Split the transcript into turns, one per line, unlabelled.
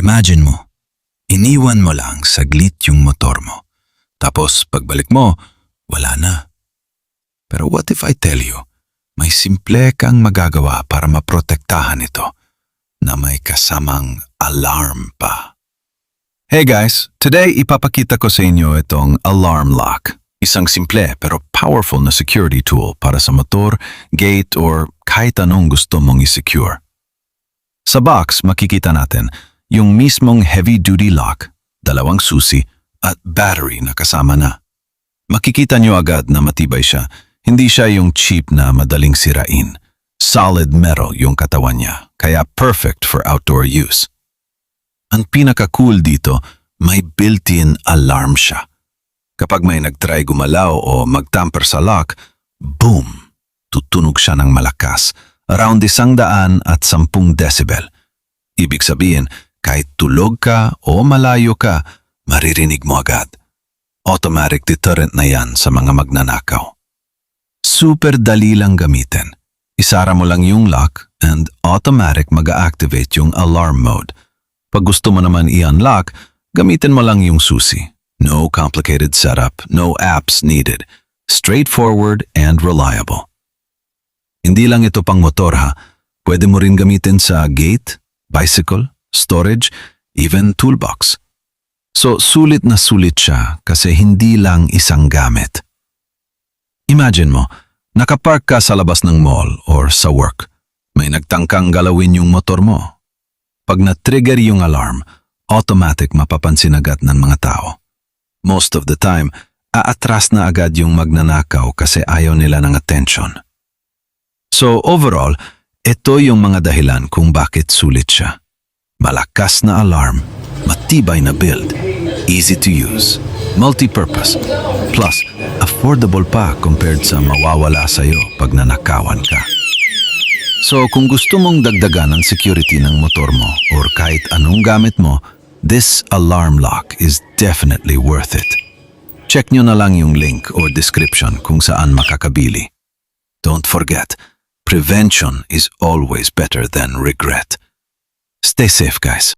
Imagine mo, iniwan mo lang saglit yung motor mo. Tapos pagbalik mo, wala na. Pero what if I tell you, may simple kang magagawa para maprotektahan ito na may kasamang alarm pa. Hey guys, today ipapakita ko sa inyo itong alarm lock. Isang simple pero powerful na security tool para sa motor, gate, or kahit anong gusto mong i-secure. Sa box, makikita natin yung mismong heavy-duty lock, 2 susi, at battery na kasama na. Makikita nyo agad na matibay siya. Hindi siya yung cheap na madaling sirain. Solid metal yung katawan niya, kaya perfect for outdoor use. Ang pinaka-cool dito, may built-in alarm siya. Kapag may nagtry gumalaw o magtamper sa lock, boom! Tutunog siya ng malakas, around 110 decibel. Ibig sabihin, kahit tulog ka o malayo ka, maririnig mo agad. Automatic deterrent na yan sa mga magnanakaw. Super dali lang gamitin. Isara mo lang yung lock and automatic mag-activate yung alarm mode. Pag gusto mo naman i-unlock, gamitin mo lang yung susi. No complicated setup, no apps needed. Straightforward and reliable. Hindi lang ito pang motor ha. Pwede mo rin gamitin sa gate, bicycle, storage, even toolbox. So sulit na sulit siya kasi hindi lang isang gamit. Imagine mo, nakapark ka sa labas ng mall or sa work. May nagtangkang galawin yung motor mo. Pag na-trigger yung alarm, automatic mapapansin agad ng mga tao. Most of the time, aatras na agad yung magnanakaw kasi ayaw nila ng attention. So overall, ito yung mga dahilan kung bakit sulit siya. Malakas na alarm, matibay na build, easy to use, multi-purpose, plus affordable pa compared sa mawawala sa'yo pag nanakawan ka. So kung gusto mong dagdagan ang security ng motor mo or kahit anong gamit mo, this alarm lock is definitely worth it. Check nyo na lang yung link or description kung saan makakabili. Don't forget, prevention is always better than regret. Stay safe, guys.